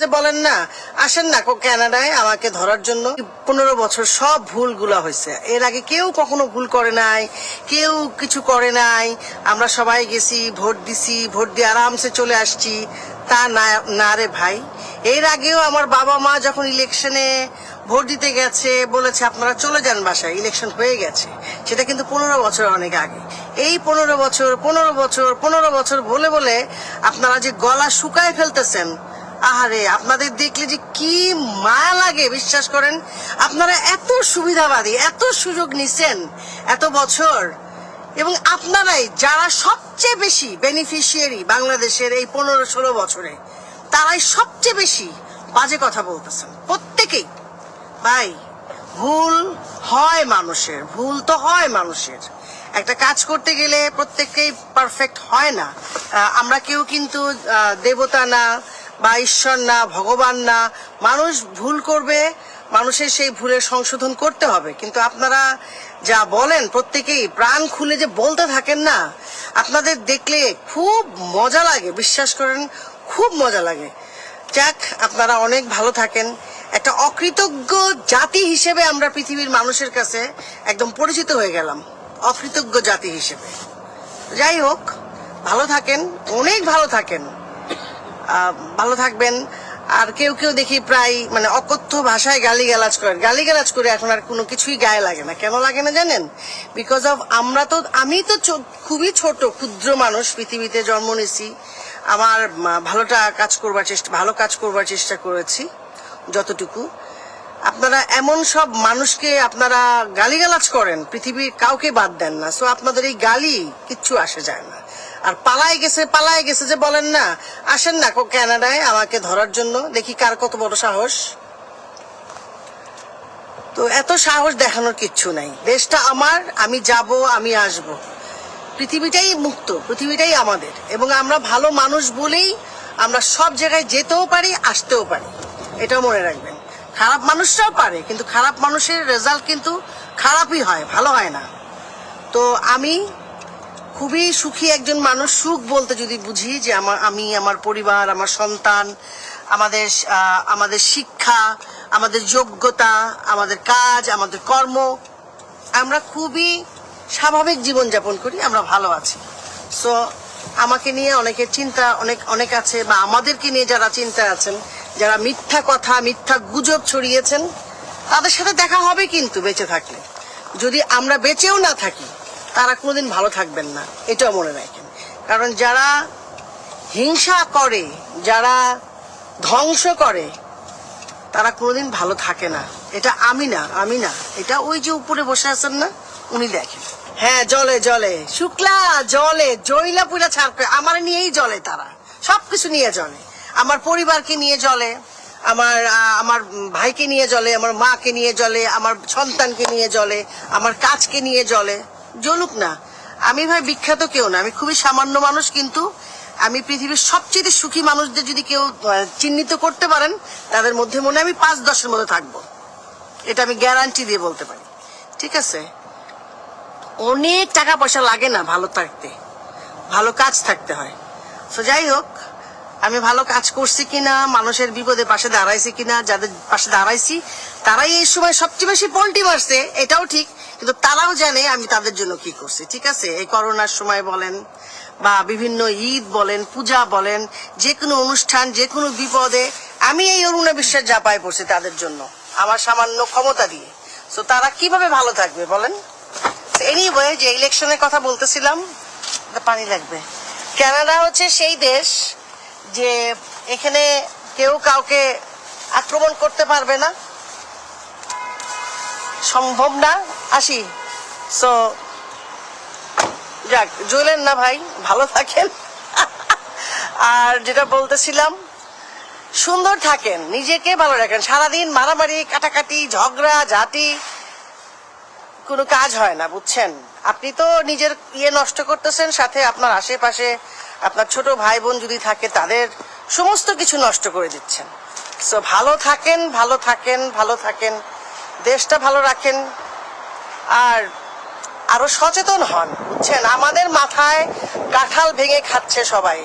যে বলেন না আসেন না কানাডায় আমাকে ধরার জন্য 15 বছর সব ভুলগুলা হয়েছে। এর আগে কেউ কখনো ভুল করে নাই, কেউ কিছু করে নাই। আমরা সবাই গেছি, ভোট দিছি, ভোট দিয়ে আরামসে চলে আসছি। তা না রে ভাই, এর আগেও আমার বাবা মা যখন ইলেকশনে ভোট দিতে গেছে বলেছে আপনারা চলে যান বাসায়, ইলেকশন হয়ে গেছে। সেটা কিন্তু 15 বছর অনেক আগে। এই 15 বছর বলে বলে আপনারা যে গলা শুকায় ফেলতেছেন, আহারে আপনাদের দেখলে যে কি মায়া লাগে বিশ্বাস করেন। আপনারা এত সুবিধাবাদী, এত সুযোগ নিছেন এত বছর, এবং আপনারাই যারা সবচেয়ে বেশি বেনিফিশিয়ারি বাংলাদেশের এই 15-16 বছরে, তারাই সবচেয়ে বেশি বাজে কথা বলতেছেন প্রত্যেকেই। ভাই ভুল হয় মানুষের, ভুল তো হয় মানুষের। একটা কাজ করতে গেলে প্রত্যেককেই পারফেক্ট হয় না। আমরা কেউ কিন্তু দেবতা না বা ঈশ্বর না, ভগবান না। মানুষ ভুল করবে, মানুষের সেই ভুলের সংশোধন করতে হবে। কিন্তু আপনারা যা বলেন প্রত্যেকেই প্রাণ খুলে যে বলতে থাকেন না, আপনাদের দেখলে খুব মজা লাগে বিশ্বাস করেন, খুব মজা লাগে। যাক, আপনারা অনেক ভালো থাকেন। একটা অকৃতজ্ঞ জাতি হিসেবে আমরা পৃথিবীর মানুষের কাছে একদম পরিচিত হয়ে গেলাম, অকৃতজ্ঞ জাতি হিসেবে। যাই হোক, ভালো থাকেন, অনেক ভালো থাকেন, ভালো থাকবেন। আর কেউ কেউ দেখি প্রায় মানে অকথ্য ভাষায় গালিগালাজ করে এখন আর কোনো কিছুই গায়ে লাগে না। কেন লাগে না জানেন? বিকজ অফ আমি তো খুবই ছোট ক্ষুদ্র মানুষ, পৃথিবীতে জন্ম নিয়েছি। আমার ভালো কাজ করবার চেষ্টা করেছি যতটুকু। আপনারা এমন সব মানুষকে আপনারা গালিগালাজ করেন, পৃথিবীর কাউকে বাদ দেন না। সো আপনাদের এই গালি কিচ্ছু আসে যায় না। আর পালায় গেছে যে বলেন না আসেন না কানাডায় আমাকে ধরার জন্য, দেখি কার কত বড় সাহস। তো এত সাহস দেখানোর কিচ্ছু নাই। দেশটা আমার, আমি যাব, আমি আসব। পৃথিবীটাই মুক্ত, পৃথিবীটাই আমাদের, এবং আমরা ভালো মানুষ বলেই আমরা সব জায়গায় যেতেও পারি, আসতেও পারি। এটাও মনে রাখবেন। খারাপ মানুষরাও পারে, কিন্তু খারাপ মানুষের রেজাল্ট কিন্তু খারাপই হয়, ভালো হয় না। তো আমি খুবই সুখী একজন মানুষ। সুখ বলতে যদি বুঝি যে আমি, আমার পরিবার, আমার সন্তান, আমাদের শিক্ষা, আমাদের যোগ্যতা, আমাদের কাজ, আমাদের কর্ম, আমরা খুবই স্বাভাবিক জীবনযাপন করি, আমরা ভালো আছি। সো আমাকে নিয়ে অনেকের চিন্তা অনেক আছে, বা আমাদেরকে নিয়ে যারা চিন্তা আছেন, যারা মিথ্যা কথা, মিথ্যা গুজব ছড়িয়েছেন, তাদের সাথে দেখা হবে কিন্তু বেঁচে থাকলে। যদি আমরা বেঁচেও না থাকি, তারা কোনোদিন ভালো থাকবেন না, এটাও মনে রাখেন। কারণ যারা হিংসা করে, যারা ধ্বংস করে, তারা কোনোদিন ভালো থাকে না। এটা আমি না, এটা ওই যে উপরে বসে আছেন না, উনি দেখেন। হ্যাঁ, জলে শুক্লা জলে জয়লা পুরা ছাড় করে আমার নিয়েই জলে, তারা সবকিছু নিয়ে জলে। আমার পরিবারকে নিয়ে জলে, আমার ভাইকে নিয়ে জলে, আমার মাকে নিয়ে জলে, আমার সন্তানকে নিয়ে জলে, আমার কাজকে নিয়ে জলে। জ্বলুক না। আমি ভাই বিখ্যাত কেউ না, আমি খুবই সামান্য মানুষ, কিন্তু আমি পৃথিবীর সবচেয়ে সুখী মানুষদের যদি কেউ চিহ্নিত করতে পারেন, তাদের মধ্যে মনে আমি 5-10-এর মধ্যে থাকবো। এটা আমি গ্যারান্টি দিয়ে বলতে পারি। ঠিক আছে? অনেক টাকা পয়সা লাগে না ভালো থাকতে, ভালো কাজ থাকতে হয়। তো যাই হোক, আমি ভালো কাজ করছি কিনা, মানুষের বিপদে পাশে দাঁড়াইছি কিনা, যাদের পাশে দাঁড়াইছি তারাই এই সময় সবচেয়ে বেশি পল্টি মারছে, এটাও ঠিক। কিন্তু তারাও জানে আমি তাদের জন্য কি করছি। ঠিক আছে? এই করোনার সময় বলেন, বা বিভিন্ন ঈদ বলেন, পূজা বলেন, যে কোনো অনুষ্ঠান, যে কোনো বিপদে আমি এই অরুণা বিশ্বাস ঝাঁপায় পড়ছি তাদের জন্য, আমার সামান্য ক্ষমতা দিয়ে। তো তারা কিভাবে ভালো থাকবে বলেন? এনিওয়ে, যে ইলেকশনের কথা বলতেছিলাম, পানি লাগবে। কানাডা হচ্ছে সেই দেশ যে এখানে কেউ কাউকে আক্রমণ করতে পারবে না, সম্ভব না। আসি। সো যাক, জ্বলেন না ভাই, ভালো থাকেন। আর যেটা বলতেছিলাম, সুন্দর থাকেন, নিজেকে ভালো রাখেন। সারাদিন মারামারি, কাটাকাটি, ঝগড়া ঝাঁটি কোনো কাজ হয় না, বুঝছেন? আপনি তো নিজের নষ্ট করতেছেন, সাথে আপনার আশেপাশে আপনার ছোট ভাই বোন যদি থাকে, তাদের সমস্ত কিছু নষ্ট করে দিচ্ছেন। সো ভালো থাকেন, দেশটা ভালো রাখেন, আর আরো সচেতন হন, বুঝছেন? আমাদের মাথায় কাঁঠাল ভেঙে খাচ্ছে সবাই।